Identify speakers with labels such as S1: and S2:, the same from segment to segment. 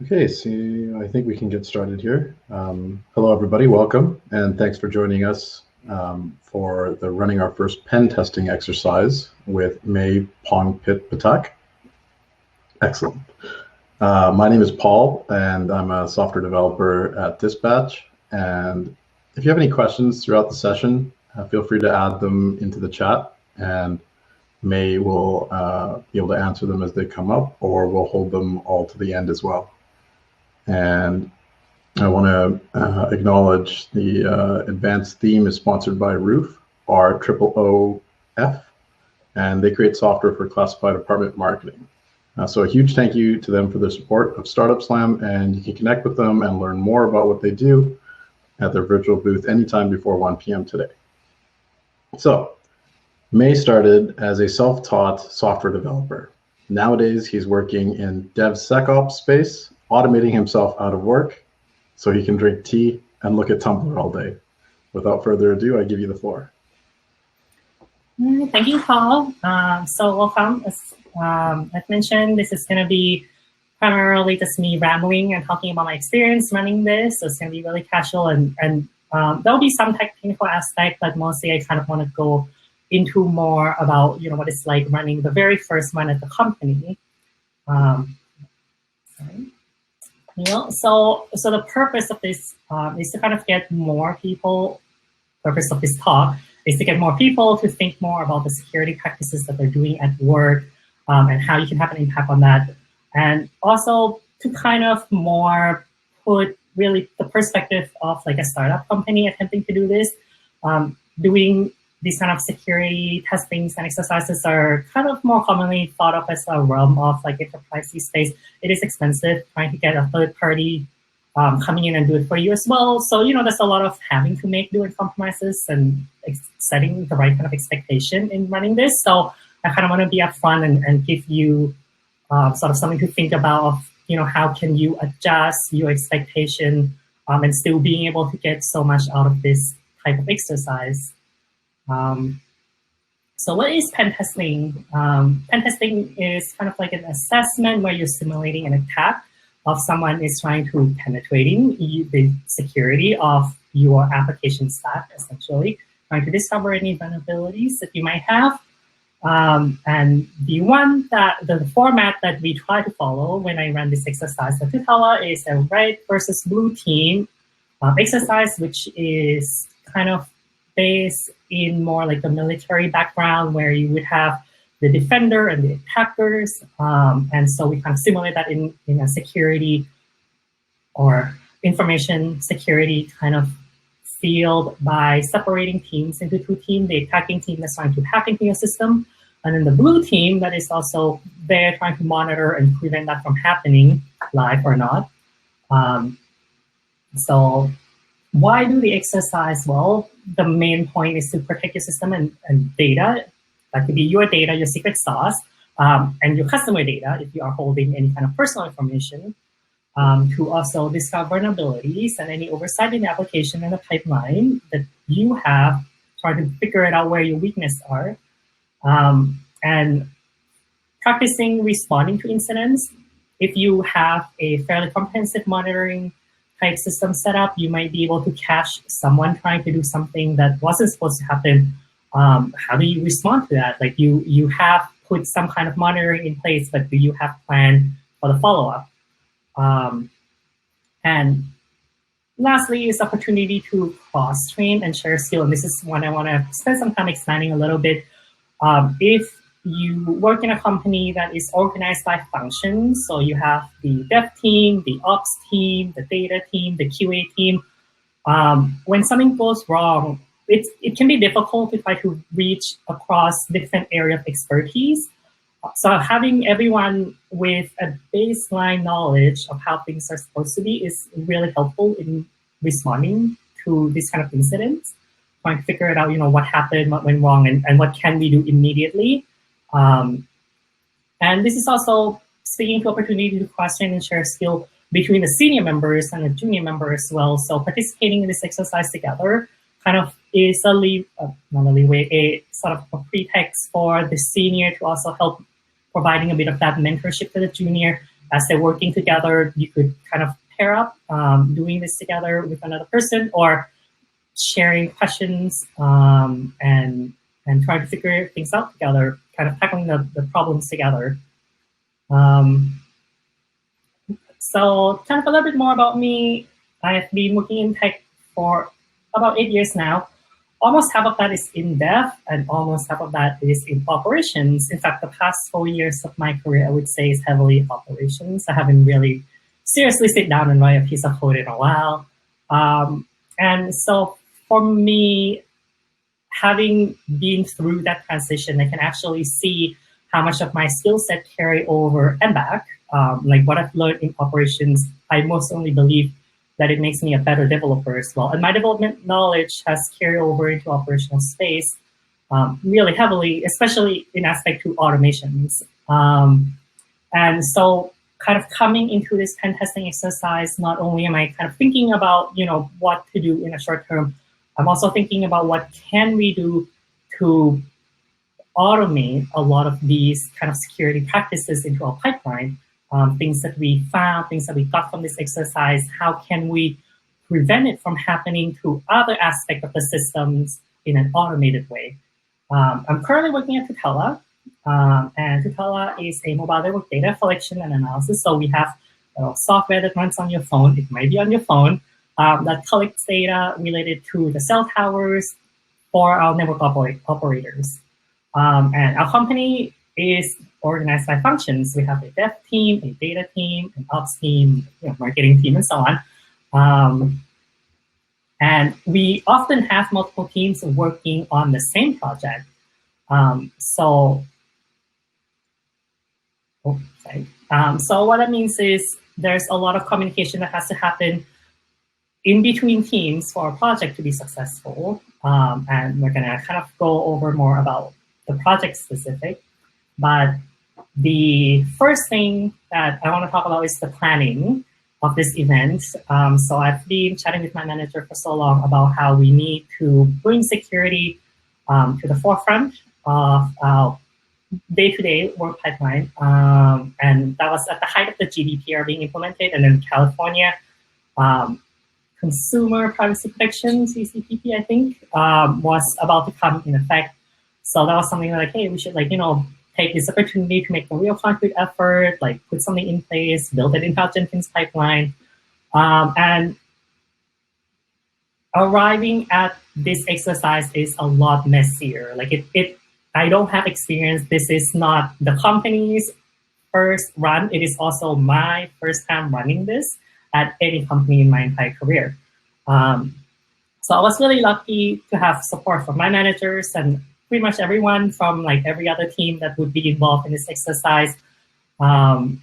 S1: Okay, so I think we can get started here. Hello, everybody. Welcome, and thanks for joining us for the running our first pen testing exercise with May Pongpitpitak. Excellent. My name is Paul, and I'm a software developer at Dispatch. And if you have any questions throughout the session, feel free to add them into the chat, and May will be able to answer them as they come up, or we'll hold them all to the end as well. And I want to acknowledge the advanced theme is sponsored by Roof, ROOF, and they create software for classified apartment marketing. So a huge thank you to them for their support of Startup Slam, and you can connect with them and learn more about what they do at their virtual booth anytime before 1 p.m. today. So May started as a self-taught software developer. Nowadays, he's working in DevSecOps space, automating himself out of work so he can drink tea and look at Tumblr all day. Without further ado, I give you the floor.
S2: Thank you, Paul. So welcome. As I've mentioned, this is going to be primarily just me rambling and talking about my experience running this. So it's going to be really casual, and there'll be some technical aspect, but mostly I kind of want to go into more about what it's like running the very first one at the company. So the purpose of this is to kind of get more people. Purpose of this talk is to get more people to think more about the security practices that they're doing at work and how you can have an impact on that, and also to kind of more put really the perspective of like a startup company attempting to do this. Doing these kind of security testings and exercises are kind of more commonly thought of as a realm of like enterprise space. It is expensive trying to get a third party coming in and do it for you as well. So, there's a lot of having to make doing compromises and setting the right kind of expectation in running this. So I kind of want to be upfront and give you sort of something to think about of, how can you adjust your expectation and still being able to get so much out of this type of exercise. So what is pen testing? Pen testing is kind of like an assessment where you're simulating an attack of someone is trying to penetrating the security of your application stack, essentially, trying to discover any vulnerabilities that you might have. And the format that we try to follow when I run this exercise at Tutela is a red versus blue team exercise, which is kind of based in more like the military background where you would have the defender and the attackers. And so we kind of simulate that in a security or information security kind of field by separating teams into two teams. The attacking team that's trying to hack into your system, and then the blue team that is also there trying to monitor and prevent that from happening, live or not. So why do the exercise? Well, the main point is to protect your system and data. That could be your data, your secret sauce, and your customer data if you are holding any kind of personal information, to also discover vulnerabilities and any oversight in the application and the pipeline that you have, try to figure it out where your weaknesses are, and practicing responding to incidents. If you have a fairly comprehensive monitoring type system set up, you might be able to catch someone trying to do something that wasn't supposed to happen. How do you respond to that? Like you have put some kind of monitoring in place, but do you have a plan for the follow-up? And lastly is opportunity to cross-train and share skill. And this is one I want to spend some time expanding a little bit. If you work in a company that is organized by functions, so you have the dev team, the ops team, the data team, the QA team, when something goes wrong, it can be difficult to try to reach across different areas of expertise. So having everyone with a baseline knowledge of how things are supposed to be is really helpful in responding to these kind of incidents, trying to figure it out, what happened, what went wrong, and what can we do immediately. And this is also speaking to opportunity to question and share skill between the senior members and the junior members as well. So participating in this exercise together kind of is a sort of a pretext for the senior to also help providing a bit of that mentorship to the junior as they're working together, you could kind of pair up doing this together with another person, or sharing questions and trying to figure things out together, kind of tackling the problems together. So kind of a little bit more about me. I've been working in tech for about 8 years now. Almost half of that is in dev, and almost half of that is in operations. In fact, the past 4 years of my career, I would say, is heavily operations. I haven't really seriously sit down and write a piece of code in a while. And so for me, having been through that transition, I can actually see how much of my skill set carry over and back. Like what I've learned in operations, I most only believe that it makes me a better developer as well. And my development knowledge has carried over into operational space really heavily, especially in aspect to automations. And so kind of coming into this pen testing exercise, not only am I kind of thinking about, what to do in a short term, I'm also thinking about what can we do to automate a lot of these kind of security practices into our pipeline. Things that we found, things that we got from this exercise, how can we prevent it from happening to other aspects of the systems in an automated way? I'm currently working at Tutela, and Tutela is a mobile network data collection and analysis. So we have software that runs on your phone, it might be on your phone, that collects data related to the cell towers for our network operators. And our company is organized by functions. We have a dev team, a data team, an ops team, marketing team, and so on. And we often have multiple teams working on the same project. So what that means is there's a lot of communication that has to happen in between teams for a project to be successful. And we're gonna kind of go over more about the project specific. But the first thing that I want to talk about is the planning of this event. So I've been chatting with my manager for so long about how we need to bring security to the forefront of our day-to-day work pipeline. And that was at the height of the GDPR being implemented, and then California Consumer Privacy Protection, CCPP, I think, was about to come in effect. So that was something like, hey, we should take this opportunity to make a real concrete effort, like put something in place, build it into our Jenkins pipeline. And arriving at this exercise is a lot messier. Like I don't have experience. This is not the company's first run. It is also my first time running this at any company in my entire career. So I was really lucky to have support from my managers and pretty much everyone from every other team that would be involved in this exercise, and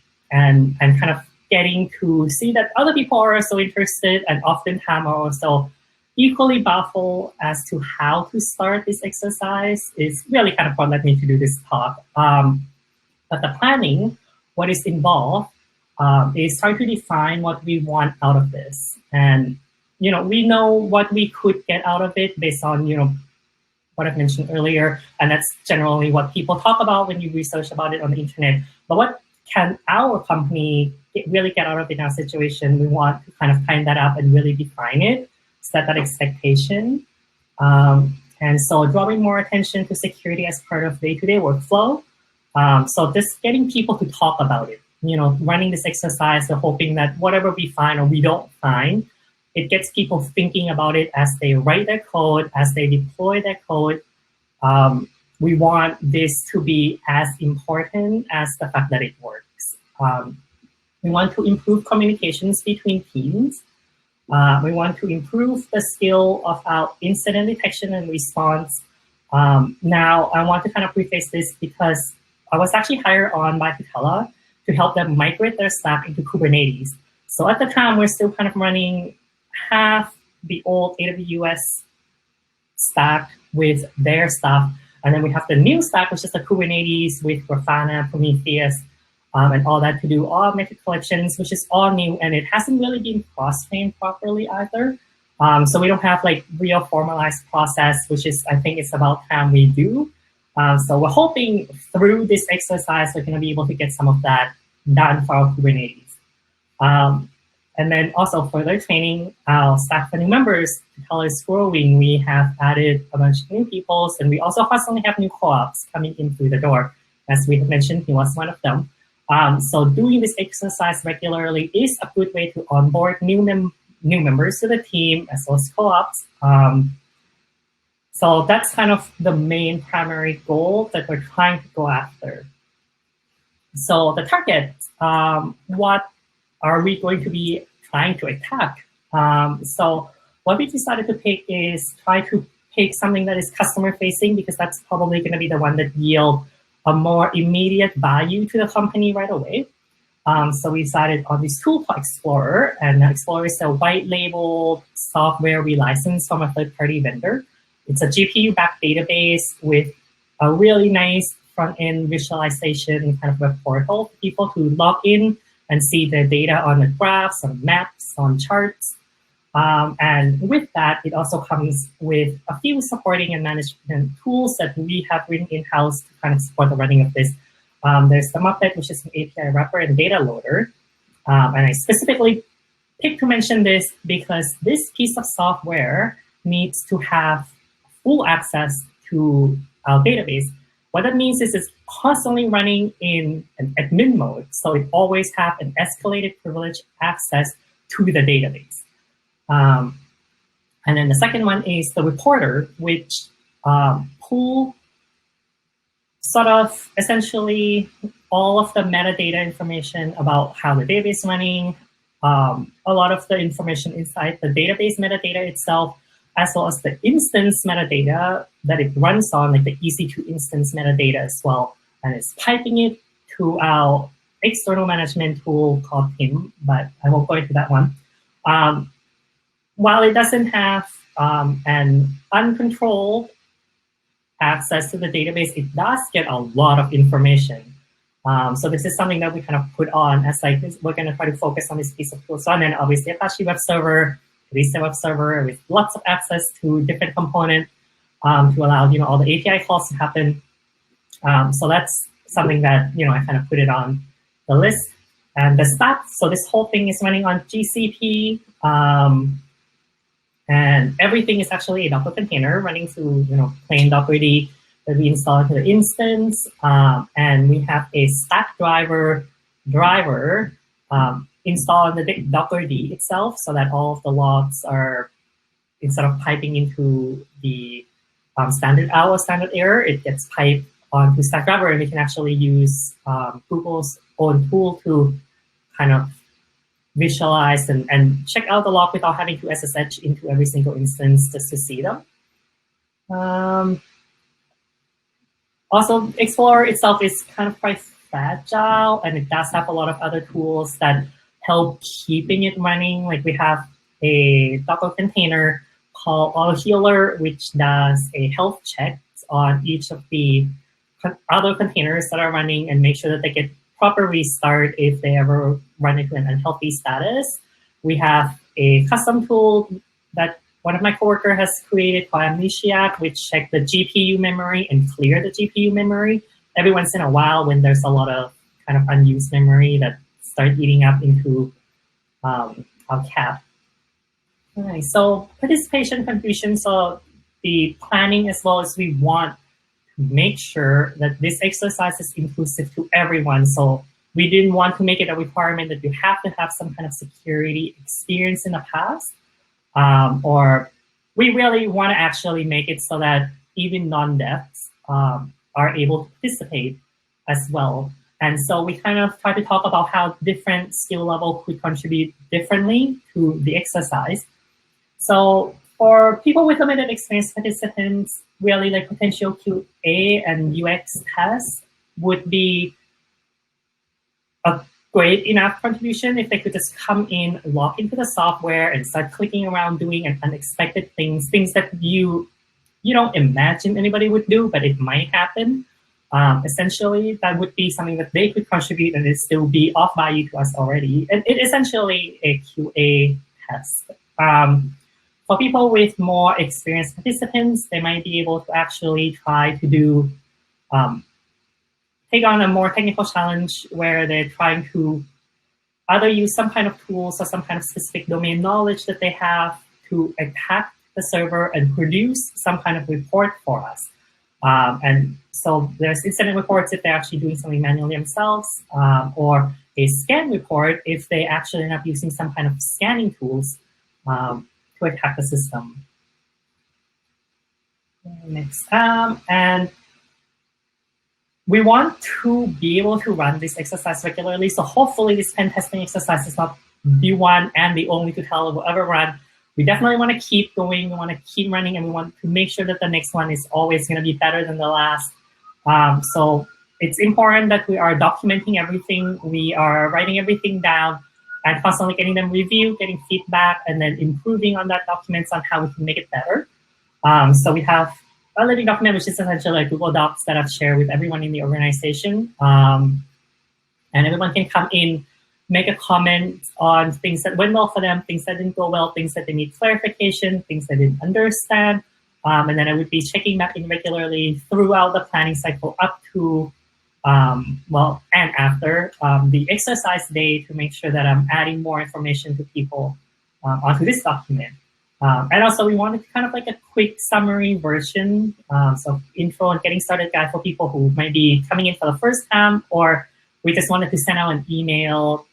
S2: kind of getting to see that other people are also interested, and oftentimes are also equally baffled as to how to start this exercise is really kind of what led me to do this talk. But the planning, what is involved, is trying to define what we want out of this. And, we know what we could get out of it based on, what I've mentioned earlier, and that's generally what people talk about when you research about it on the internet. But what can our company really get out of it in our situation? We want to kind of time that up and really define it, set that expectation. And so drawing more attention to security as part of day-to-day workflow. So just getting people to talk about it, running this exercise, so hoping that whatever we find or we don't find, it gets people thinking about it as they write their code, as they deploy their code. We want this to be as important as the fact that it works. We want to improve communications between teams. We want to improve the skill of our incident detection and response. Now, I want to kind of preface this because I was actually hired on by Tutela to help them migrate their stack into Kubernetes. So at the time, we're still kind of running half the old AWS stack with their stuff. And then we have the new stack, which is the Kubernetes with Grafana, Prometheus, and all that to do all metric collections, which is all new. And it hasn't really been cross-trained properly either. So we don't have real formalized process, which is, I think it's about time we do. So we're hoping through this exercise, we're going to be able to get some of that done for our Kubernetes. And then also further training our staff and new members. Tutela is growing. We have added a bunch of new people, and we also constantly have new co-ops coming in through the door. As we have mentioned, he was one of them. So doing this exercise regularly is a good way to onboard new members to the team as well as co-ops. So that's kind of the main primary goal that we're trying to go after. So the target, what are we going to be trying to attack? So what we decided to pick is try to pick something that is customer facing, because that's probably going to be the one that yield a more immediate value to the company right away. So we decided on this tool called Explorer, and Explorer is a white labeled software we license from a third-party vendor. It's a GPU-backed database with a really nice front-end visualization kind of web portal for people to log in and see the data on the graphs, on maps, on charts. And with that, it also comes with a few supporting and management tools that we have written in-house to kind of support the running of this. There's the Muppet, which is an API wrapper and data loader. And I specifically picked to mention this because this piece of software needs to have full access to our database. What that means is it's constantly running in an admin mode, so it always have an escalated privilege access to the database. And then the second one is the reporter, which pull sort of essentially all of the metadata information about how the database is running, a lot of the information inside the database metadata itself, as well as the instance metadata that it runs on, like the EC2 instance metadata as well. And it's piping it to our external management tool called PIM, but I won't go into that one. While it doesn't have an uncontrolled access to the database, it does get a lot of information. So this is something that we kind of put on as like, we're going to try to focus on this piece of tool. So and then obviously Apache Web Server, Vista Web Server with lots of access to different components to allow all the API calls to happen. So that's something that I kind of put it on the list. And the stats. So this whole thing is running on GCP, and everything is actually a Docker container running through plain Docker-D that we install into the instance. And we have a StackDriver driver installed on the Docker-D itself, so that all of the logs are, instead of piping into the standard error, it gets piped onto StackDriver, and we can actually use Google's own tool to kind of visualize and check out the log without having to SSH into every single instance just to see them. Also, Explorer itself is kind of quite fragile, and it does have a lot of other tools that help keeping it running. Like we have a Docker container called AutoHealer, which does a health check on each of the other containers that are running and make sure that they get proper restart if they ever run into an unhealthy status. We have a custom tool that one of my coworkers has created called Amnesiac, which check the GPU memory and clear the GPU memory every once in a while when there's a lot of kind of unused memory that start eating up into our cap. All right, so participation contribution. So the planning as well as we want to make sure that this exercise is inclusive to everyone. So we didn't want to make it a requirement that you have to have some kind of security experience in the past, or we really want to actually make it so that even non-devs are able to participate as well. And so we kind of try to talk about how different skill level could contribute differently to the exercise. So for people with limited experience participants, really like potential QA and UX tests would be a great enough contribution if they could just come in, log into the software and start clicking around doing unexpected things that you don't imagine anybody would do, but it might happen. Essentially, that would be something that they could contribute and it still be of value to us already. And it essentially a QA test. For people with more experienced participants, they might be able to actually try to do, take on a more technical challenge where they're trying to either use some kind of tools or some kind of specific domain knowledge that they have to attack the server and produce some kind of report for us. And so there's incident reports if they're actually doing something manually themselves, or a scan report if they actually end up using some kind of scanning tools to attack the system. Next, and we want to be able to run this exercise regularly. So hopefully this pen testing exercise is not the one and the only Tutela we'll ever run. We definitely want to keep going, we want to keep running, and we want to make sure that the next one is always going to be better than the last. So it's important that we are documenting everything, we are writing everything down, and constantly getting them reviewed, getting feedback, and then improving on that documents on how we can make it better. So we have a living document, which is essentially like Google Docs that I've shared with everyone in the organization. And everyone can come in, make a comment on things that went well for them, things that didn't go well, things that they need clarification, things they didn't understand. And then I would be checking back in regularly throughout the planning cycle up to, well, and after the exercise day to make sure that I'm adding more information to people onto this document. And also we wanted kind of like a quick summary version, so intro and getting started guide for people who might be coming in for the first time, or we just wanted to send out an email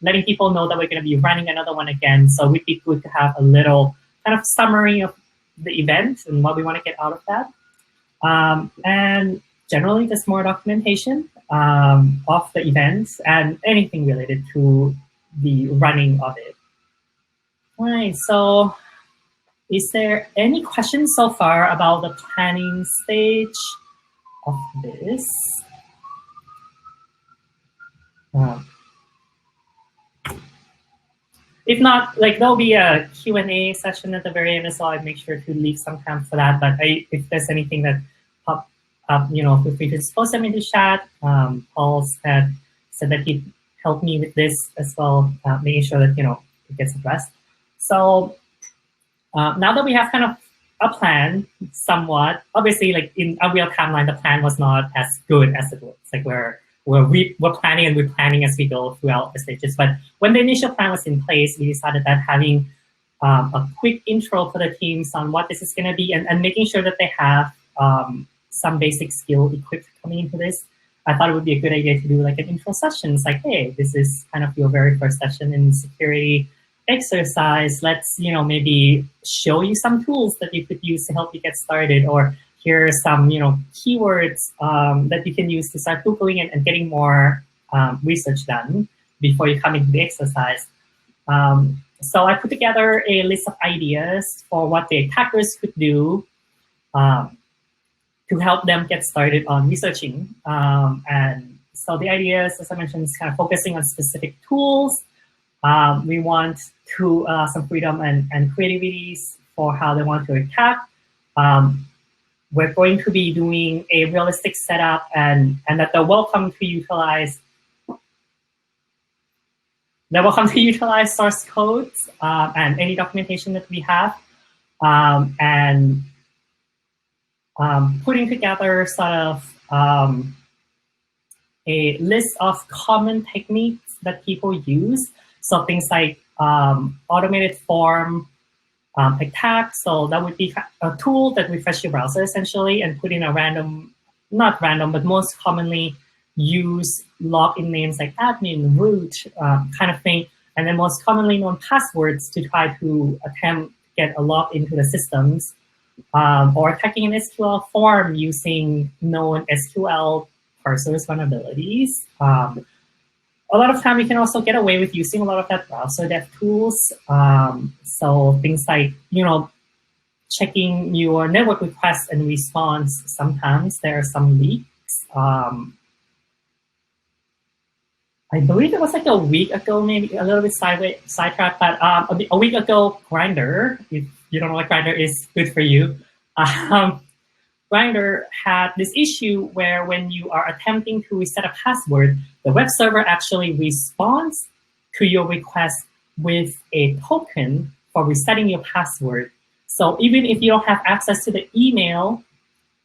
S2: letting people know that we're going to be running another one again. So it would be good to have a little kind of summary of the event and what we want to get out of that. And generally just more documentation of the events and anything related to the running of it. All right, so is there any questions so far about the planning stage of this? If not, like there'll be a Q&A session at the very end, so I'll make sure to leave some time for that. But if there's anything that pops up, you know, feel free to just post them in the chat. Paul said that he'd help me with this as well, making sure that, you know, it gets addressed. So now that we have kind of a plan, somewhat, obviously, like in a real timeline, the plan was not as good as it looks. Like we're planning and we're planning as we go throughout the stages. But when the initial plan was in place, we decided that having a quick intro for the teams on what this is going to be and making sure that they have some basic skill equipped coming into this, I thought it would be a good idea to do like an intro session. It's like, hey, this is kind of your very first session in security exercise. Let's, you know, maybe show you some tools that you could use to help you get started, or here are some, you know, keywords that you can use to start Googling and getting more research done before you come into the exercise. So I put together a list of ideas for what the attackers could do to help them get started on researching. And so the ideas, as I mentioned, is kind of focusing on specific tools. We want to some freedom and creativities for how they want to attack. We're going to be doing a realistic setup and that they're welcome to utilize source codes and any documentation that we have, and putting together sort of a list of common techniques that people use. So things like automated form attack. So that would be a tool that refresh your browser essentially and put in a random, not random, but most commonly use login names like admin, root, kind of thing. And then most commonly known passwords to try to attempt to get a log into the systems, or attacking an SQL form using known SQL parsers vulnerabilities. A lot of time we can also get away with using a lot of that browser dev tools. So things like, you know, checking your network requests and response. Sometimes there are some leaks. I believe it was like a week ago, maybe a little bit sidetracked, but a week ago, Grindr, if you don't know what Grindr is, good for you. Grindr had this issue where when you are attempting to reset a password, the web server actually responds to your request with a token for resetting your password. So even if you don't have access to the email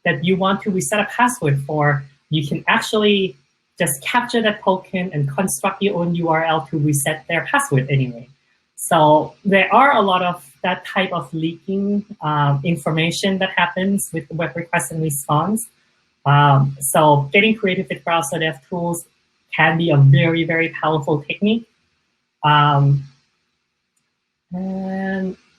S2: that you want to reset a password for, you can actually just capture that token and construct your own URL to reset their password anyway. So there are a lot of that type of leaking information that happens with web request and response. So getting creative with browser dev tools can be a very, very powerful technique. And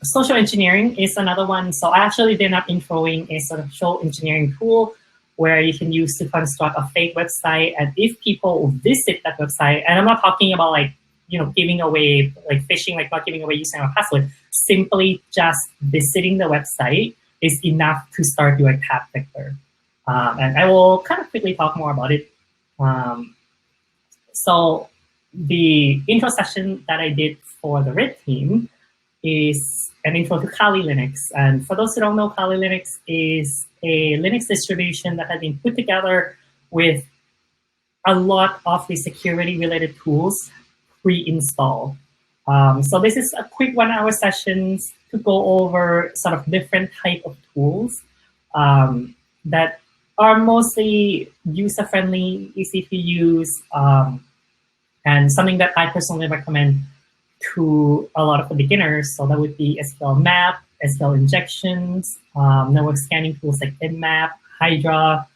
S2: social engineering is another one. So I actually ended up introing a sort of social engineering tool where you can use to construct a fake website. And if people visit that website, and I'm not talking about like, giving away, like phishing, like not giving away username or password, simply just visiting the website is enough to start your attack vector. And I will kind of quickly talk more about it. So the intro session that I did for the red team is an intro to Kali Linux. And for those who don't know, Kali Linux is a Linux distribution that has been put together with a lot of the security-related tools pre-installed. So this is a quick 1-hour sessions to go over sort of different type of tools that are mostly user-friendly, easy to use, and something that I personally recommend to a lot of the beginners. So that would be SQL map, SQL injections, network scanning tools like Nmap, Hydra,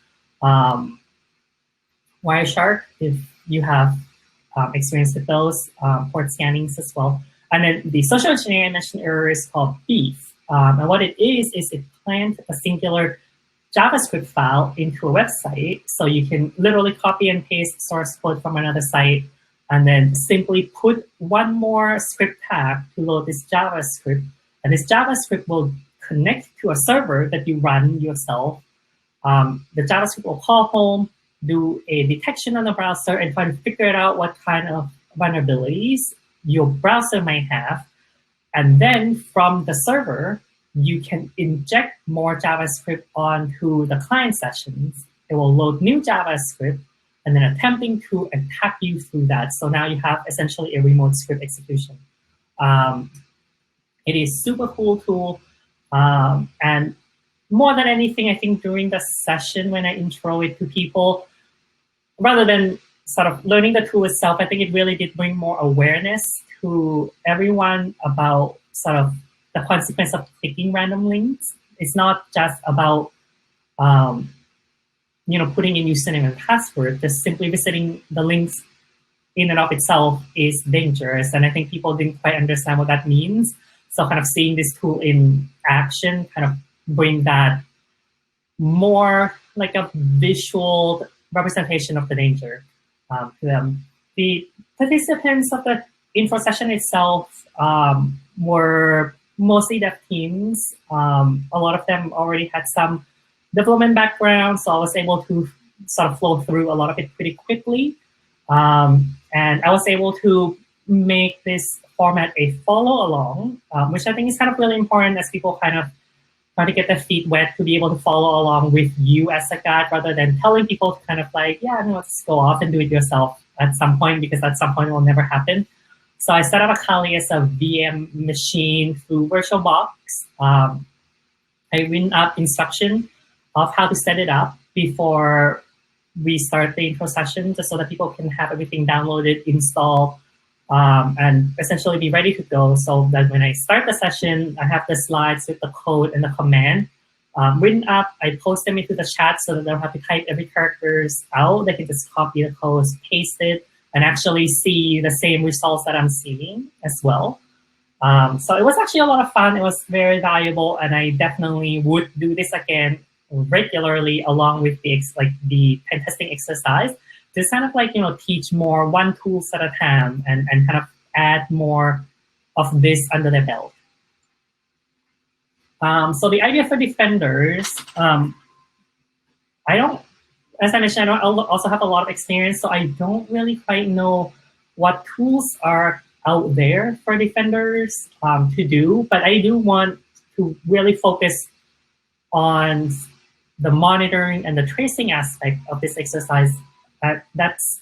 S2: Wireshark, if you have experience with those, port scannings as well. And then the social engineering I mentioned earlier is called Beef. And what it is it plants a singular JavaScript file into a website. So you can literally copy and paste source code from another site and then simply put one more script tag to load this JavaScript. And this JavaScript will connect to a server that you run yourself. The JavaScript will call home, do a detection on the browser, and try to figure out what kind of vulnerabilities your browser might have. And then from the server, you can inject more JavaScript onto the client sessions. It will load new JavaScript and then attempting to attack you through that. So now you have essentially a remote script execution. It is super cool tool. And more than anything, I think during the session when I intro it to people, rather than sort of learning the tool itself, I think it really did bring more awareness to everyone about sort of the consequence of clicking random links. It's not just about putting in username and password. Just simply visiting the links in and of itself is dangerous. And I think people didn't quite understand what that means. So kind of seeing this tool in action kind of bring that more like a visual representation of the danger to them. The participants of the info session itself were mostly dev teams. A lot of them already had some development background, so I was able to sort of flow through a lot of it pretty quickly. And I was able to make this format a follow along, which I think is kind of really important as people kind of try to get their feet wet to be able to follow along with you as a guide rather than telling people to kind of like, yeah, no, let's go off and do it yourself at some point, because at some point it will never happen. So I set up a Kali as a VM machine through VirtualBox. I written up instruction of how to set it up before we start the intro session, just so that people can have everything downloaded, installed, and essentially be ready to go. So that when I start the session, I have the slides with the code and the command written up. I post them into the chat so that they don't have to type every characters out. They can just copy the code, paste it, and actually see the same results that I'm seeing as well. So it was actually a lot of fun. It was very valuable, and I definitely would do this again regularly along with the pen testing exercise. Just kind of teach more one tools at a time and kind of add more of this under their belt. So the idea for defenders, as I mentioned, I don't also have a lot of experience, so I don't really quite know what tools are out there for defenders to do, but I do want to really focus on the monitoring and the tracing aspect of this exercise. That's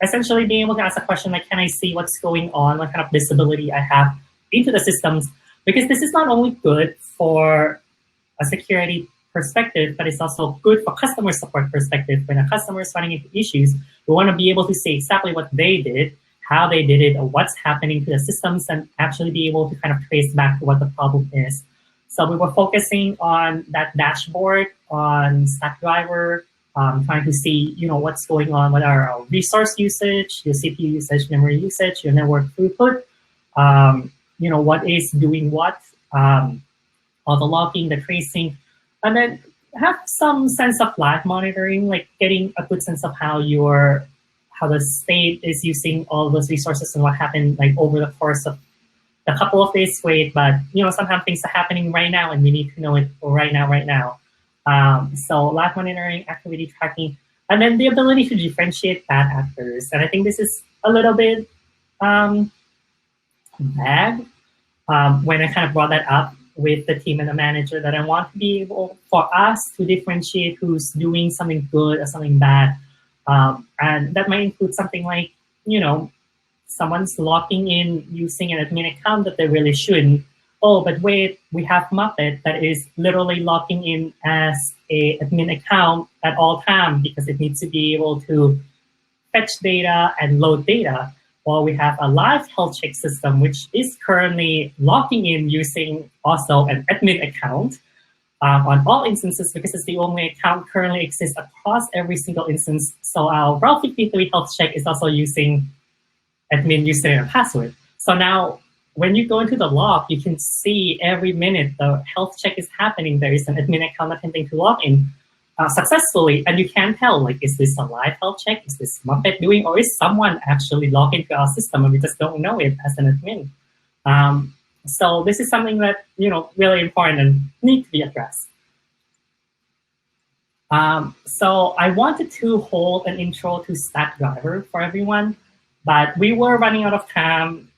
S2: essentially being able to ask a question like, can I see what's going on, what kind of visibility I have into the systems? Because this is not only good for a security perspective, but it's also good for customer support perspective. When a customer is running into issues, we want to be able to say exactly what they did, how they did it, or what's happening to the systems, and actually be able to kind of trace back to what the problem is. So we were focusing on that dashboard on StackDriver, trying to see, what's going on with our resource usage, your CPU usage, memory usage, your network throughput, what is doing what, all the logging, the tracing, and then have some sense of live monitoring, like getting a good sense of how the state is using all those resources and what happened like over the course of a couple of days straight. But sometimes things are happening right now and we need to know it right now. So live monitoring, activity tracking, and then the ability to differentiate bad actors. And I think this is a little bit bad when I kind of brought that up with the team and the manager, that I want to be able for us to differentiate who's doing something good or something bad. And that might include something like, someone's logging in using an admin account that they really shouldn't. Oh, but wait, we have Muppet that is literally logging in as a admin account at all times because it needs to be able to fetch data and load data. While we have a live health check system, which is currently logging in using also an admin account on all instances, because it's the only account currently exists across every single instance. So our Route 53 health check is also using admin username and password. So now when you go into the log, you can see every minute the health check is happening. There is an admin account attempting to log in successfully, and you can tell, like, is this a live health check? Is this Muppet doing, or is someone actually logging into our system and we just don't know it as an admin? So this is something that, really important and need to be addressed. So I wanted to hold an intro to StackDriver for everyone, but we were running out of time.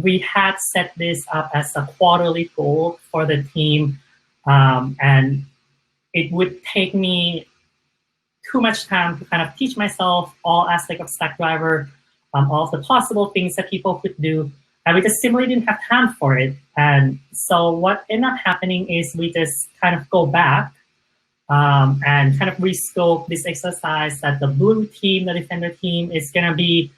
S2: We had set this up as a quarterly goal for the team, and it would take me too much time to kind of teach myself all aspects of StackDriver, all of the possible things that people could do, and we just simply didn't have time for it. And so what ended up happening is we just kind of go back and kind of rescope this exercise that the blue team, the defender team, is going to be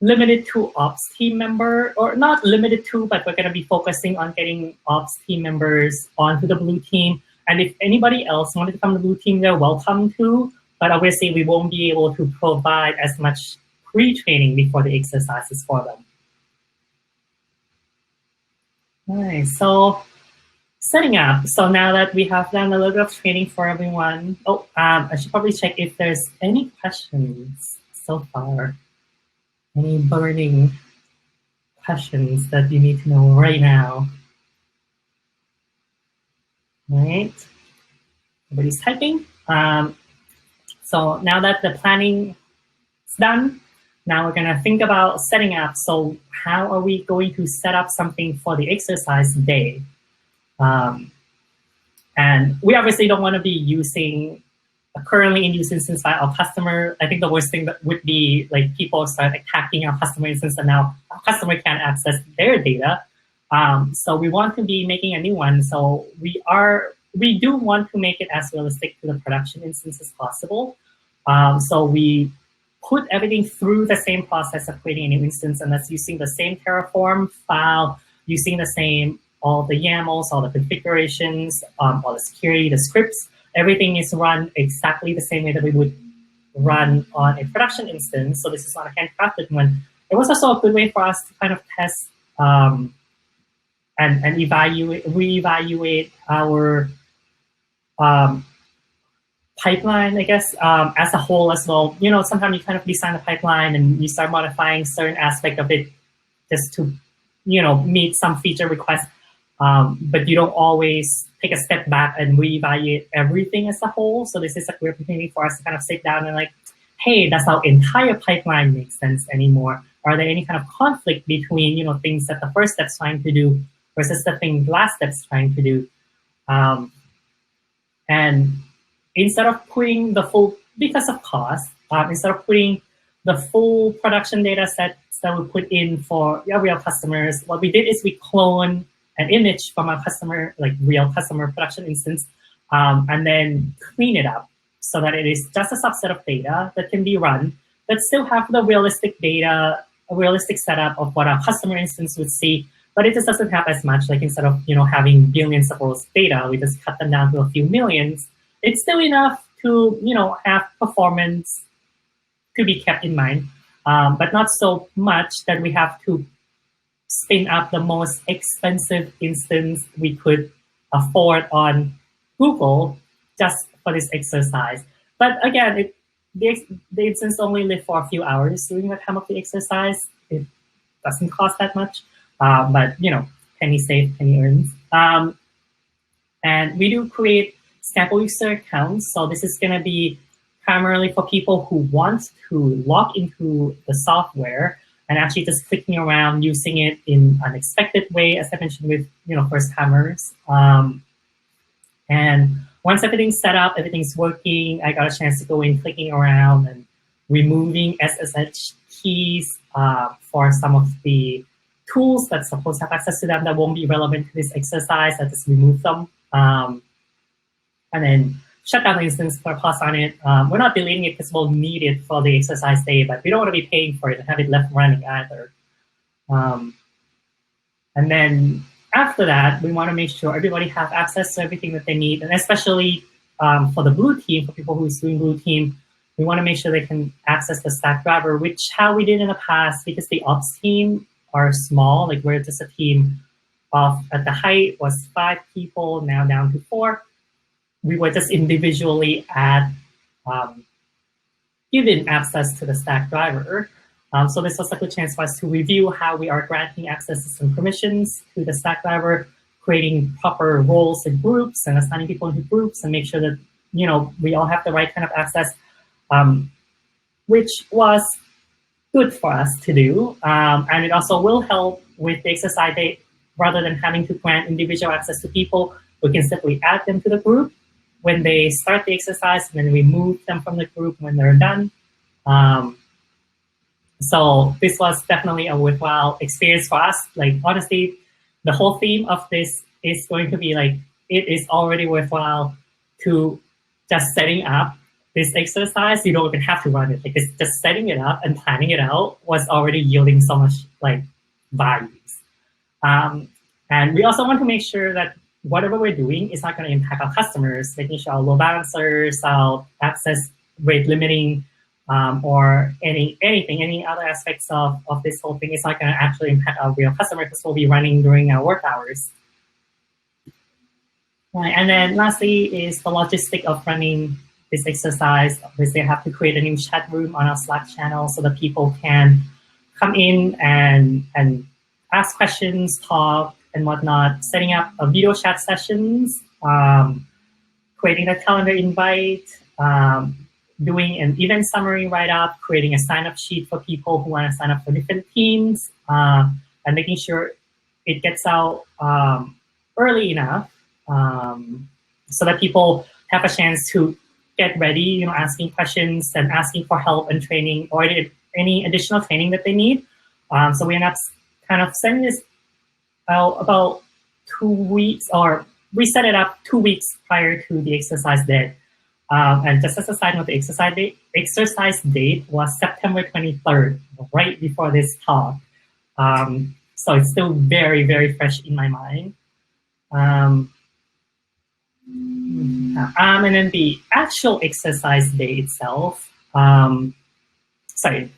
S2: limited to ops team member, or not limited to, but we're going to be focusing on getting ops team members onto the blue team. And if anybody else wanted to come to the blue team, they're welcome to, but obviously we won't be able to provide as much pre-training before the exercises for them. All right, so setting up. So now that we have done a little bit of training for everyone, I should probably check if there's any questions so far. Any burning questions that you need to know right now? All right, everybody's typing. So now that the planning is done, now we're gonna think about setting up. So how are we going to set up something for the exercise day? And we obviously don't wanna be using a currently in use instance by our customer. I think the worst thing that would be like people start attacking our customer instance and now our customer can't access their data. So we want to be making a new one. So we do want to make it as realistic to the production instance as possible. So we put everything through the same process of creating a new instance, and that's using the same Terraform file, using the same, all the YAMLs, all the configurations, all the security, the scripts. Everything is run exactly the same way that we would run on a production instance. So this is not a handcrafted one. It was also a good way for us to kind of test and reevaluate our pipeline, I guess, as a whole as well. Sometimes you kind of design a pipeline and you start modifying certain aspect of it just to, meet some feature requests. But you don't always take a step back and reevaluate everything as a whole. So this is a great opportunity for us to kind of sit down and like, hey, does our entire pipeline make sense anymore? Are there any kind of conflict between, things that the first step's trying to do versus the thing the last step's trying to do? And instead of putting the full, because of cost, instead of putting the full production data sets that we put in for real customers, what we did is we cloned an image from our customer, like real customer production instance, and then clean it up so that it is just a subset of data that can be run, but still have the realistic data, a realistic setup of what a customer instance would see. But it just doesn't have as much, like instead of having billions of rows of data, we just cut them down to a few millions. It's still enough to have performance to be kept in mind, but not so much that we have to spin up the most expensive instance we could afford on Google just for this exercise. But again, the instance only live for a few hours during the time of the exercise. It doesn't cost that much, but penny saved, penny earned. And we do create sample user accounts. So this is going to be primarily for people who want to log into the software and actually just clicking around using it in an unexpected way, as I mentioned with first-timers. And once everything's set up, everything's working, I got a chance to go in clicking around and removing SSH keys for some of the tools that's supposed to have access to them that won't be relevant to this exercise. I just remove them. And then shut down the instance, put a pause on it. We're not deleting it because we'll need it for the exercise day, but we don't want to be paying for it and have it left running either. And then after that, we want to make sure everybody has access to everything that they need, and especially for the blue team, for people who's doing blue team, we want to make sure they can access the StackDriver, which how we did in the past, because the ops team are small, like we're just a team of, at the height was 5 people, now down to 4. We were just individually given access to the StackDriver. So this was a good chance for us to review how we are granting access and permissions to the StackDriver, creating proper roles and groups and assigning people into groups and make sure that we all have the right kind of access, which was good for us to do. And it also will help with the exercise day. Rather than having to grant individual access to people, we can simply add them to the group when they start the exercise and then remove them from the group when they're done. So this was definitely a worthwhile experience for us. Like, honestly, the whole theme of this is going to be like, it is already worthwhile to just setting up this exercise. You don't even have to run it. Like, just setting it up and planning it out was already yielding so much like values. And we also want to make sure that whatever we're doing is not going to impact our customers, making sure our load balancers, our access rate limiting, or any other aspects of this whole thing is not going to actually impact our real customers because we'll be running during our work hours. Right. And then lastly is the logistic of running this exercise. Obviously, I have to create a new chat room on our Slack channel so that people can come in and ask questions, talk, and whatnot, setting up a video chat sessions, creating a calendar invite, doing an event summary write-up, creating a sign-up sheet for people who want to sign up for different teams, and making sure it gets out early enough so that people have a chance to get ready, asking questions and asking for help and training or any additional training that they need. So we end up kind of sending this out about 2 weeks, or we set it up 2 weeks prior to the exercise day. And just as a side note, the exercise date was September 23rd, right before this talk. So it's still very, very fresh in my mind. And then the actual exercise day itself. Sorry,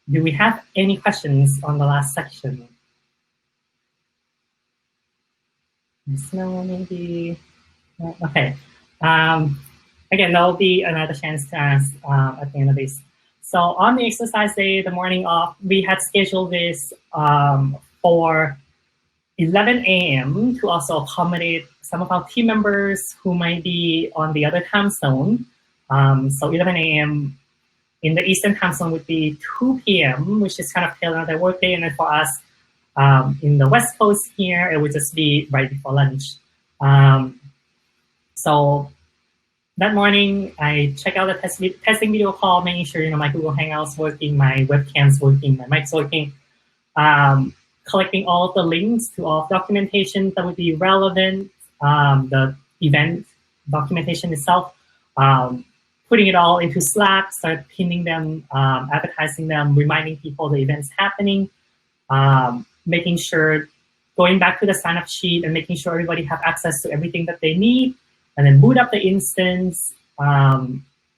S2: do we have any questions on the last section? No, maybe. Okay. Again, there'll be another chance to ask at the end of this. So on the exercise day, the morning off, we had scheduled this for 11 a.m. to also accommodate some of our team members who might be on the other time zone. So 11 a.m. in the Eastern time zone would be 2 p.m., which is kind of tail end of their workday. And then for us in the West Coast here, it would just be right before lunch. So that morning, I check out the testing video call, making sure my Google Hangouts working, my webcam's working, my mic's working, collecting all of the links to all of documentation that would be relevant, the event documentation itself, putting it all into Slack, start pinning them, advertising them, reminding people the event's happening, making sure, going back to the sign-up sheet and making sure everybody have access to everything that they need, and then boot up the instance,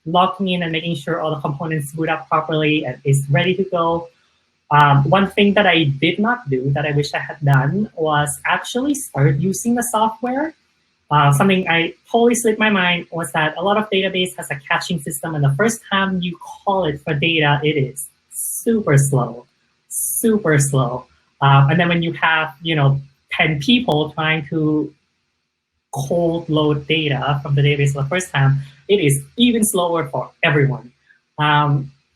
S2: logging in and making sure all the components boot up properly and is ready to go. One thing that I did not do that I wish I had done was actually start using the software. Something I totally slipped my mind was that a lot of database has a caching system, and the first time you call it for data, it is super slow, super slow. And then when you have 10 people trying to cold load data from the database for the first time, it is even slower for everyone.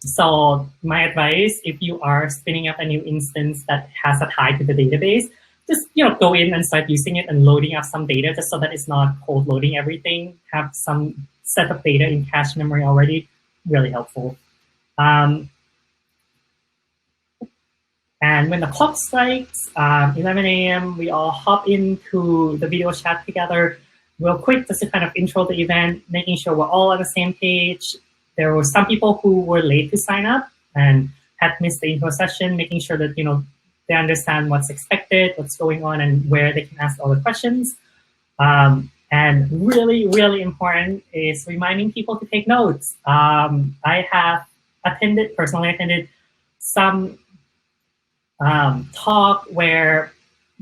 S2: So my advice, if you are spinning up a new instance that has a tie to the database, just go in and start using it and loading up some data just so that it's not cold loading everything. Have some set of data in cache memory already, really helpful. And when the clock strikes, 11 a.m., we all hop into the video chat together real quick just to kind of intro the event, making sure we're all on the same page. There were some people who were late to sign up and had missed the intro session, making sure that they understand what's expected, what's going on, and where they can ask all the questions. And really, really important is reminding people to take notes. I have personally attended some talk where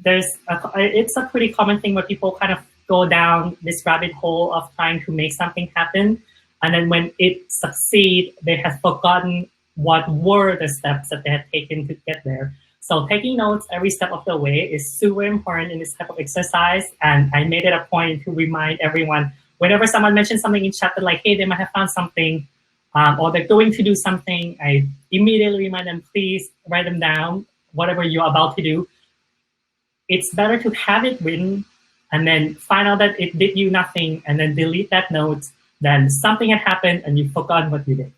S2: it's a pretty common thing where people kind of go down this rabbit hole of trying to make something happen. And then when it succeeds, they have forgotten what were the steps that they had taken to get there. So taking notes every step of the way is super important in this type of exercise. And I made it a point to remind everyone, whenever someone mentions something in chat that like, hey, they might have found something, or they're going to do something, I immediately remind them, please write them down, whatever you're about to do. It's better to have it written and then find out that it did you nothing and then delete that note than something had happened and you forgot what you did.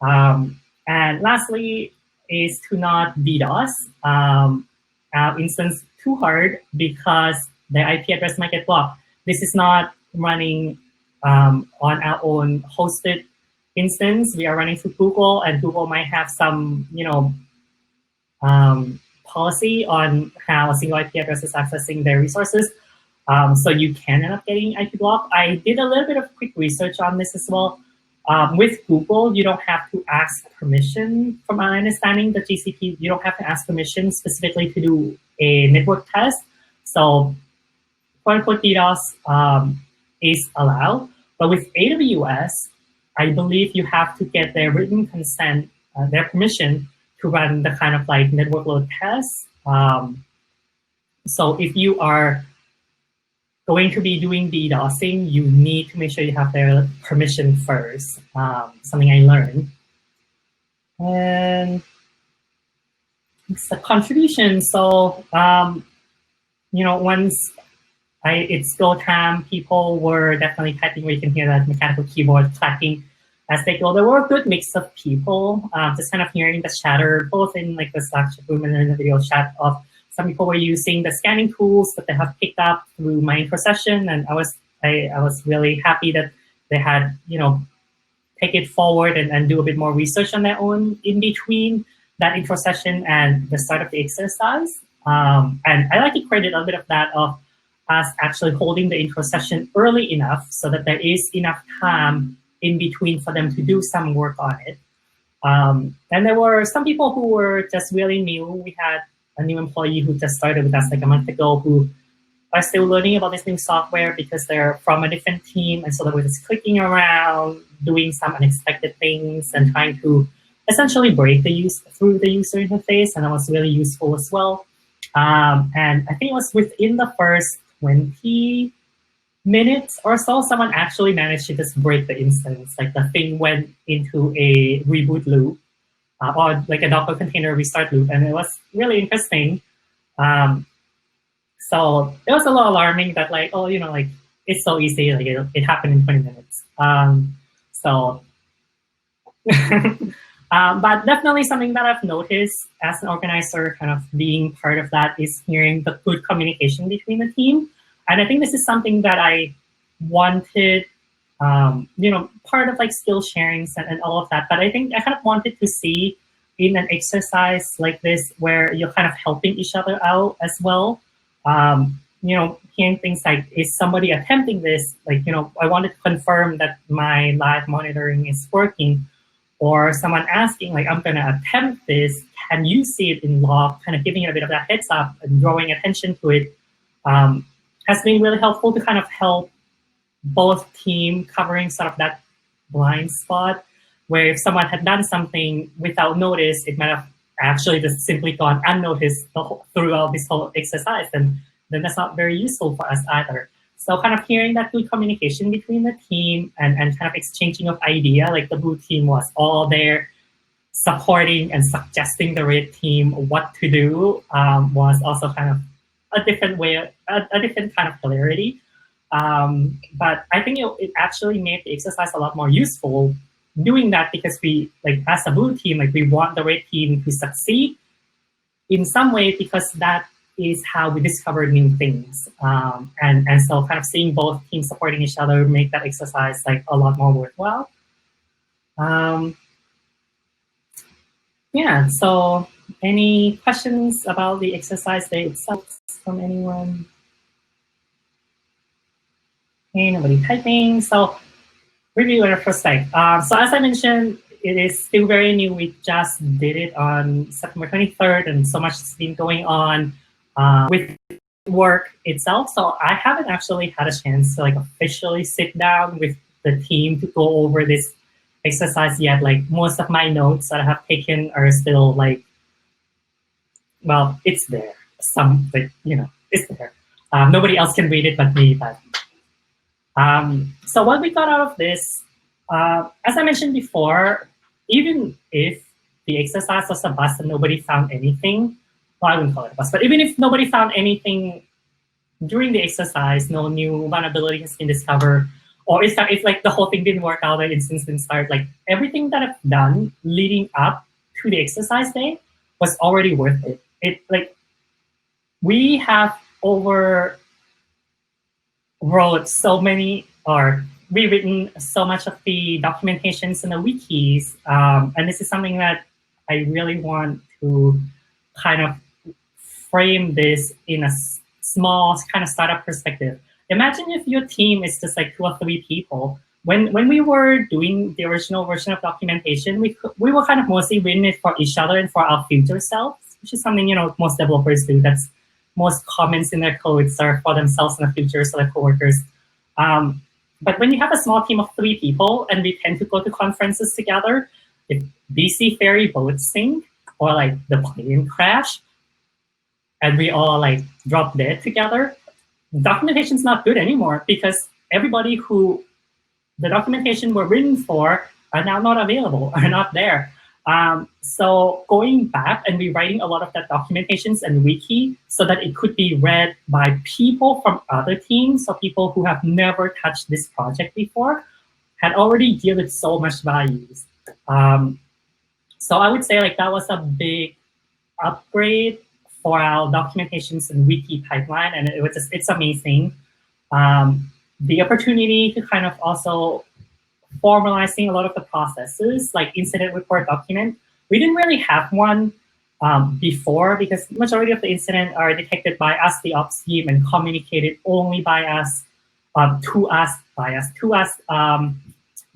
S2: And lastly is to not DDoS our instance too hard because the IP address might get blocked. This is not running on our own hosted instance. We are running through Google, and Google might have some, policy on how a single IP address is accessing their resources. So you can end up getting IP blocked. I did a little bit of quick research on this as well. With Google, you don't have to ask permission. From my understanding, the GCP, you don't have to ask permission specifically to do a network test. So, quote-unquote DDoS is allowed. But with AWS, I believe you have to get their written consent, their permission to run the kind of like network load tests. So if you are going to be doing DDoSing, you need to make sure you have their permission first. Something I learned. And it's a contribution. So, once it's go time, people were definitely typing where you can hear that mechanical keyboard clacking as they go. There were a good mix of people, just kind of hearing the chatter, both in like the Slack chat room and in the video chat of some people were using the scanning tools that they have picked up through my intro session, and I was really happy that they had take it forward and do a bit more research on their own in between that intro session and the start of the exercise. And I like to credit a bit of that of us actually holding the intro session early enough so that there is enough time in between for them to do some work on it. And there were some people who were just really new. We had a new employee who just started with us like a month ago who are still learning about this new software because they're from a different team. And so they were just clicking around, doing some unexpected things and trying to essentially break through the user interface. And that was really useful as well. And I think it was within the first 20 minutes or so, someone actually managed to just break the instance. Like the thing went into a reboot loop or like a Docker container restart loop. And it was really interesting. So it was a little alarming that like, oh, like it's so easy. Like it happened in 20 minutes. But definitely something that I've noticed as an organizer, kind of being part of that, is hearing the good communication between the team. And I think this is something that I wanted, part of like skill sharings and all of that. But I think I kind of wanted to see in an exercise like this where you're kind of helping each other out as well. Hearing things like, is somebody attempting this? Like, I wanted to confirm that my live monitoring is working. Or someone asking, like, I'm going to attempt this. Can you see it in log? Kind of giving it a bit of that heads up and drawing attention to it has been really helpful to kind of help both team covering sort of that blind spot where if someone had done something without notice, it might have actually just simply gone unnoticed throughout this whole exercise. And then that's not very useful for us either. So kind of hearing that good communication between the team and kind of exchanging of idea, like the blue team was all there supporting and suggesting the red team what to do was also kind of a different way, a different kind of clarity. But I think it actually made the exercise a lot more useful doing that because we, like as a blue team, like we want the red team to succeed in some way because that is how we discover new things. And so kind of seeing both teams supporting each other make that exercise like a lot more worthwhile. Yeah, so any questions about the exercise day itself from anyone? Okay, nobody typing. So review at first sight. So as I mentioned, it is still very new. We just did it on September 23rd, and so much has been going on with work itself. So I haven't actually had a chance to like officially sit down with the team to go over this exercise yet. Like most of my notes that I have taken are still like, well, it's there. It's there. Nobody else can read it but me. But so what we got out of this, as I mentioned before, even if the exercise was a bust and nobody found anything, well, I wouldn't call it a bust, but even if nobody found anything during the exercise, no new vulnerability has been discovered, or it's like the whole thing didn't work out, the instance didn't start, like everything that I've done leading up to the exercise day was already worth it. We have rewritten so much of the documentations and the wikis, and this is something that I really want to kind of frame this in a small kind of startup perspective. Imagine if your team is just like 2 or 3 people. When we were doing the original version of documentation, we were kind of mostly written it for each other and for our future selves, which is something most developers do. That's most comments in their codes are for themselves in the future, so their coworkers. But when you have a small team of 3 people and we tend to go to conferences together, if BC ferry boats sink or like the plane crash and we all like drop dead together, documentation's not good anymore because everybody who the documentation were written for are now not available, are not there. So going back and rewriting a lot of that documentations and wiki so that it could be read by people from other teams, so people who have never touched this project before, had already yielded so much value. So I would say like that was a big upgrade for our documentations and wiki pipeline, and it's amazing. The opportunity to kind of also formalizing a lot of the processes, like incident report document. We didn't really have one before because the majority of the incidents are detected by us, the ops team, and communicated only by us, to us,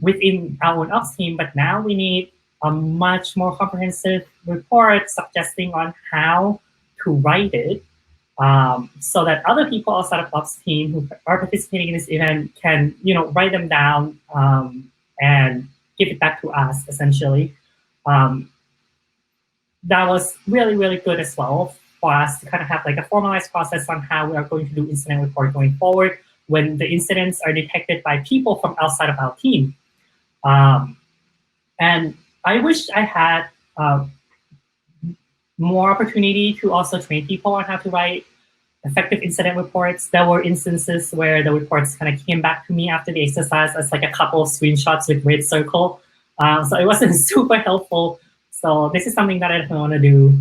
S2: within our own ops team. But now we need a much more comprehensive report suggesting on how to write it, so that other people outside of ops team who are participating in this event can, write them down and give it back to us, essentially. That was really, really good as well for us to kind of have like a formalized process on how we are going to do incident report going forward when the incidents are detected by people from outside of our team. And I wish I had more opportunity to also train people on how to write effective incident reports. There were instances where the reports kind of came back to me after the exercise as like a couple of screenshots with red circle. So it wasn't super helpful. So this is something that I definitely want to do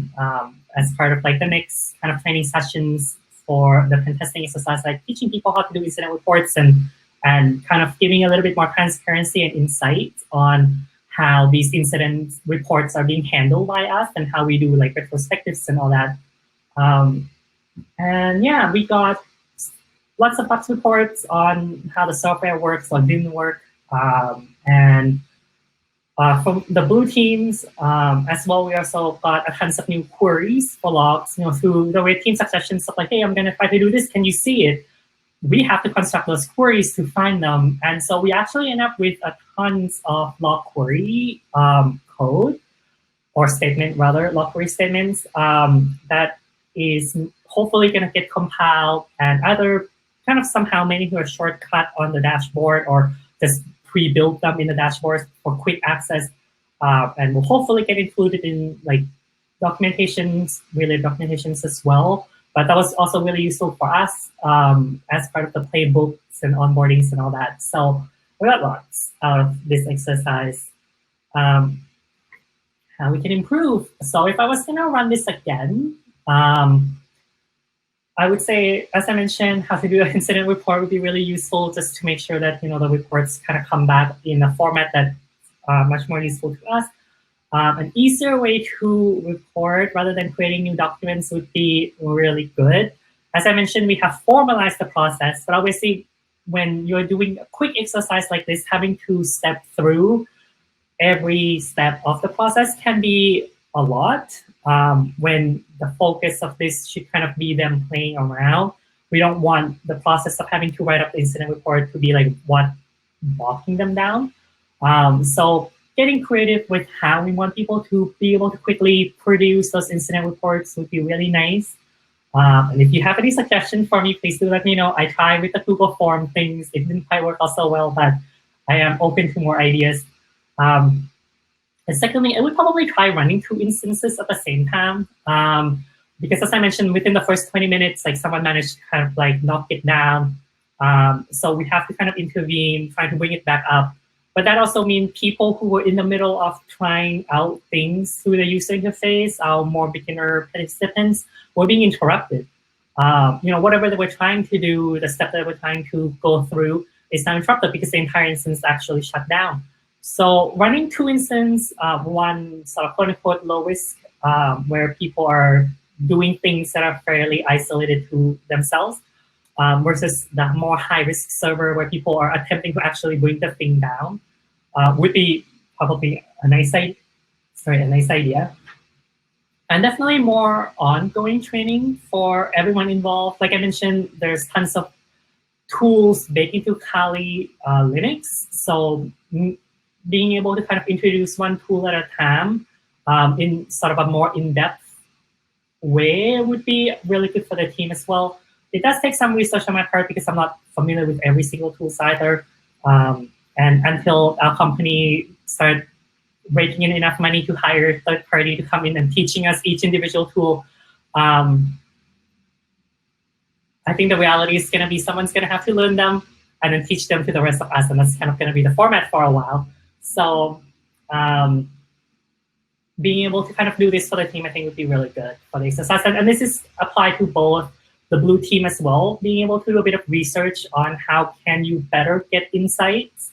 S2: as part of like the next kind of training sessions for the pen testing exercise, like teaching people how to do incident reports and and kind of giving a little bit more transparency and insight on how these incident reports are being handled by us and how we do like retrospectives and all that. And yeah, we got lots of bug reports on how the software works or didn't work. And from the blue teams as well, we also got a tons of new queries for logs, through the red team succession stuff like, hey, I'm going to try to do this. Can you see it? We have to construct those queries to find them. And so we actually end up with a tons of log query code or statement, rather, log query statements that is hopefully going to get compiled and either kind of somehow made into a shortcut on the dashboard or just pre-build them in the dashboard for quick access, and will hopefully get included in like documentations, related documentations as well. But that was also really useful for us as part of the playbooks and onboardings and all that. So we got lots out of this exercise. How we can improve. So if I was going to run this again, I would say, as I mentioned, how to do an incident report would be really useful just to make sure that the reports kind of come back in a format that's much more useful to us. An easier way to report rather than creating new documents would be really good. As I mentioned, we have formalized the process, but obviously when you're doing a quick exercise like this, having to step through every step of the process can be a lot. When the focus of this should kind of be them playing around. We don't want the process of having to write up the incident report to be like what bogging them down. So getting creative with how we want people to be able to quickly produce those incident reports would be really nice. And if you have any suggestions for me, please do let me know. I tried with the Google form things. It didn't quite work out so well, but I am open to more ideas. And secondly, I would probably try running 2 instances at the same time. Because as I mentioned, within the first 20 minutes, like someone managed to kind of like knock it down. So we have to kind of intervene, try to bring it back up. But that also means people who were in the middle of trying out things through the user interface, our more beginner participants, were being interrupted. Whatever they were trying to do, the step that we're trying to go through is now interrupted because the entire instance actually shut down. So running 2 instances, one sort of quote-unquote low risk, where people are doing things that are fairly isolated to themselves, versus the more high-risk server where people are attempting to actually bring the thing down, would be probably a nice idea. And definitely more ongoing training for everyone involved. Like I mentioned, there's tons of tools baked into Kali Linux. So being able to kind of introduce one tool at a time in sort of a more in-depth way would be really good for the team as well. It does take some research on my part because I'm not familiar with every single tool either. And until our company started raking in enough money to hire a third party to come in and teaching us each individual tool, I think the reality is going to be someone's going to have to learn them and then teach them to the rest of us. And that's kind of going to be the format for a while. So being able to kind of do this for the team, I think would be really good for the exercise. And this is applied to both the blue team as well, being able to do a bit of research on how can you better get insights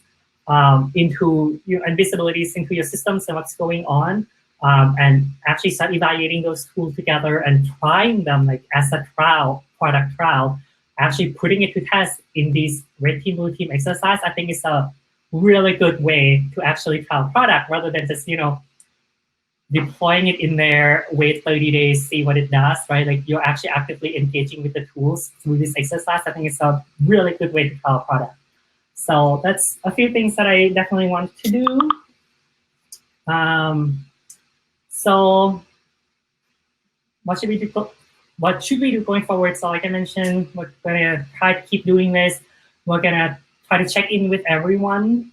S2: into and visibilities into your systems and what's going on, and actually start evaluating those tools together and trying them like as a product trial, actually putting it to test in these red team, blue team exercise. I think is a really good way to actually trial product rather than just, deploying it in there, wait 30 days, see what it does, right? Like you're actually actively engaging with the tools through this exercise. I think it's a really good way to trial a product. So that's a few things that I definitely want to do. So what should we do? What should we do going forward? So like I mentioned, we're gonna try to keep doing this. We're gonna try to check in with everyone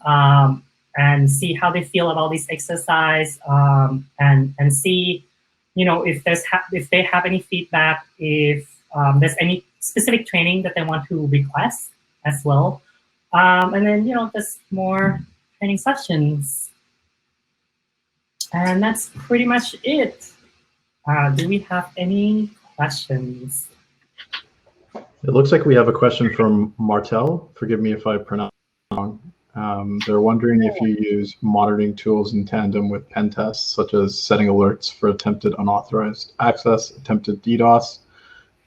S2: and see how they feel about this exercise, and see, if they have any feedback, if there's any specific training that they want to request as well, and then just more training sessions, and that's pretty much it. Do we have any questions?
S1: It looks like we have a question from Martel. Forgive me if I pronounce it wrong. They're wondering if you use monitoring tools in tandem with pen tests, such as setting alerts for attempted unauthorized access, attempted DDoS,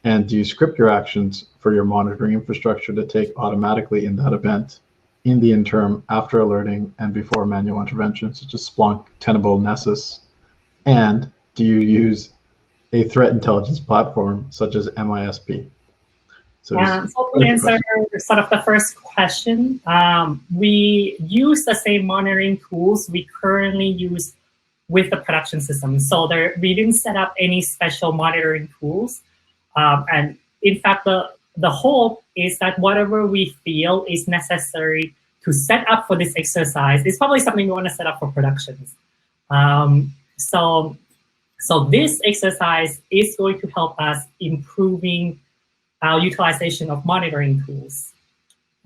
S1: and do you script your actions for your monitoring infrastructure to take automatically in that event, in the interim, after alerting, and before manual intervention, such as Splunk, Tenable, Nessus? And do you use a threat intelligence platform such as MISP?
S2: So to answer sort of the first question, we use the same monitoring tools we currently use with the production system. So we didn't set up any special monitoring tools. And in fact, the hope is that whatever we feel is necessary to set up for this exercise is probably something we want to set up for productions. So this exercise is going to help us improving our utilization of monitoring tools.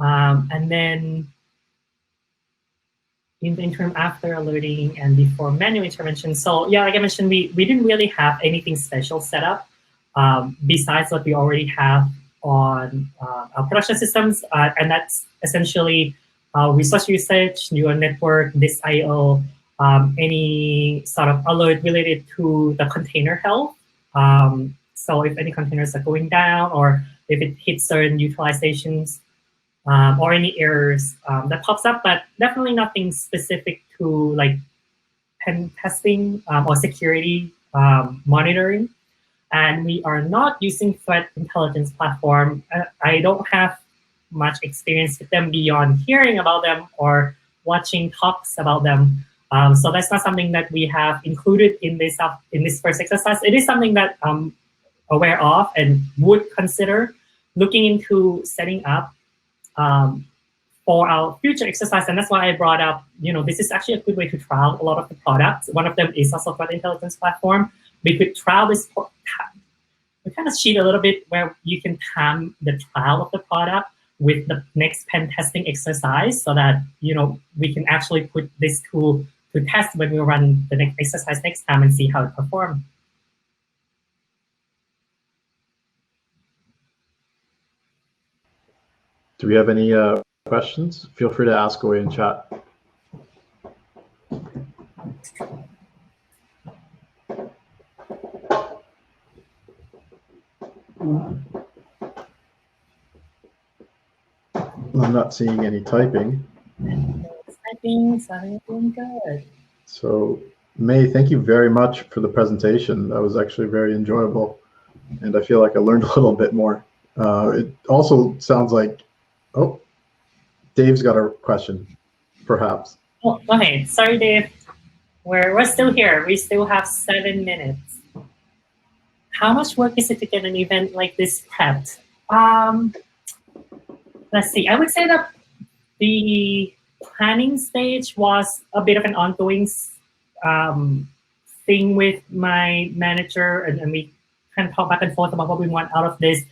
S2: And then in the interim after alerting and before manual intervention. So yeah, like I mentioned, we didn't really have anything special set up besides what we already have on our production systems. And that's essentially resource usage, neural network, disk IO, any sort of alert related to the container health. So if any containers are going down, or if it hits certain utilizations, or any errors that pops up, but definitely nothing specific to like pen testing or security monitoring. And we are not using threat intelligence platform. I don't have much experience with them beyond hearing about them or watching talks about them. So that's not something that we have included in this first exercise. It is something that I'm aware of and would consider looking into setting up for our future exercise. And that's why I brought up, this is actually a good way to trial a lot of the products. One of them is also threat intelligence platform. We could trial this, we kind of cheat a little bit where you can time the trial of the product with the next pen testing exercise so that, we can actually put this tool to test when we run the next exercise next time and see how it performs.
S1: Do we have any questions? Feel free to ask away in chat. I'm not seeing any typing.
S2: Typing, so I'm doing good.
S1: So, May, thank you very much for the presentation. That was actually very enjoyable, and I feel like I learned a little bit more. It also sounds like, oh, Dave's got a question, perhaps.
S2: Oh, okay, sorry, Dave. We're still here. We still have 7 minutes. How much work is it to get an event like this prepped? Let's see. I would say that the planning stage was a bit of an ongoing thing with my manager, and we kind of talk back and forth about what we want out of this.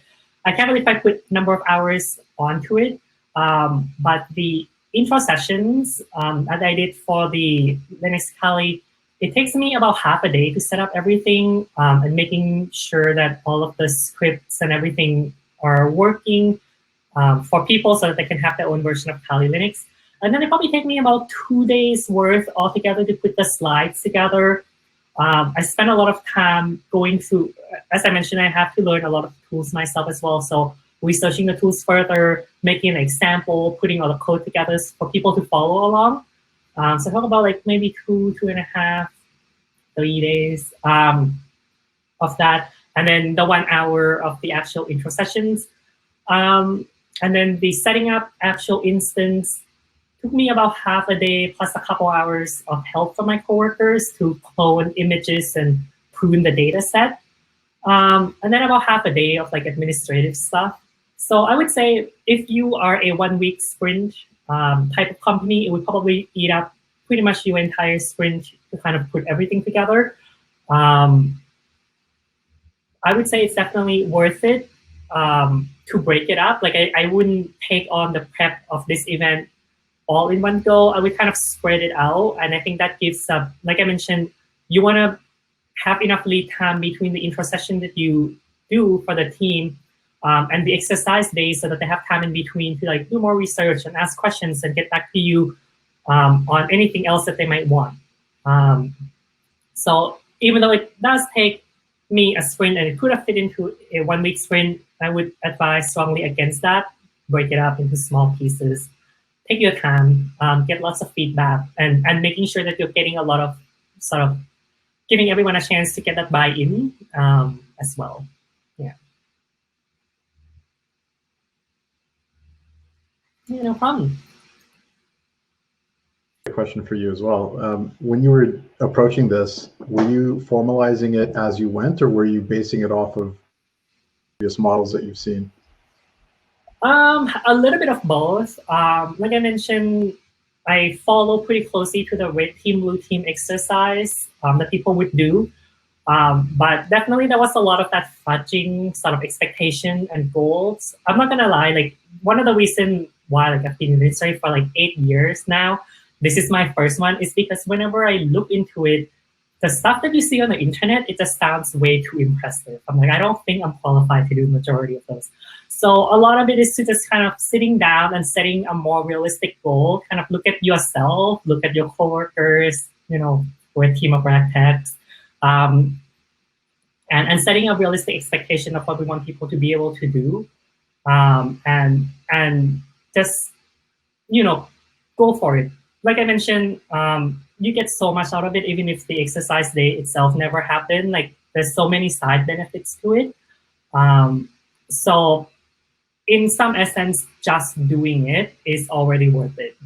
S2: I can't really put number of hours onto it, but the intro sessions that I did for the Linux Kali, it takes me about half a day to set up everything and making sure that all of the scripts and everything are working for people so that they can have their own version of Kali Linux. And then it probably take me about 2 days worth altogether to put the slides together. I spent a lot of time going through, as I mentioned, I have to learn a lot of tools myself as well. So researching the tools further, making an example, putting all the code together for people to follow along. So talk about like maybe 2.5, 3 days of that. And then the 1 hour of the actual intro sessions. And then the setting up actual instance took me about half a day plus a couple hours of help from my coworkers to clone images and prune the data set. And then about half a day of like administrative stuff. So I would say if you are a 1 week sprint type of company, it would probably eat up pretty much your entire sprint to kind of put everything together. I would say it's definitely worth it to break it up. Like I wouldn't take on the prep of this event all in one go. I would kind of spread it out. And I think that gives, like I mentioned, you want to have enough lead time between the intro session that you do for the team and the exercise days so that they have time in between to like do more research and ask questions and get back to you on anything else that they might want. So even though it does take me a sprint and it could have fit into a 1 week sprint, I would advise strongly against that. Break it up into small pieces. Take your time, get lots of feedback, and making sure that you're getting a lot of sort of giving everyone a chance to get that buy-in as well. Yeah. Yeah, no problem.
S1: Question for you as well. When you were approaching this, were you formalizing it as you went, or were you basing it off of previous models that you've seen?
S2: A little bit of both. Like I mentioned, I follow pretty closely to the red team, blue team exercise that people would do. But definitely there was a lot of that fudging sort of expectation and goals. I'm not gonna lie, like one of the reasons why like I've been in this for like 8 years now, this is my first one, is because whenever I look into it, the stuff that you see on the internet, it just sounds way too impressive. I'm like, I don't think I'm qualified to do the majority of those. So a lot of it is to just kind of sitting down and setting a more realistic goal, kind of look at yourself, look at your coworkers, you know, we're a team of architects, and setting a realistic expectation of what we want people to be able to do, and just, you know, go for it. Like I mentioned, you get so much out of it, even if the exercise day itself never happened. Like there's so many side benefits to it. So in some essence, just doing it is already worth it.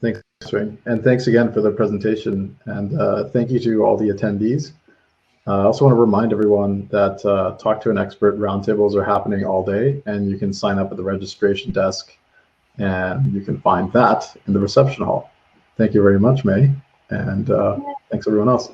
S1: Thanks, Wayne. And thanks again for the presentation. And thank you to all the attendees. I also want to remind everyone that Talk to an Expert roundtables are happening all day, and you can sign up at the registration desk, and you can find that in the reception hall. Thank you very much, May, and thanks everyone else.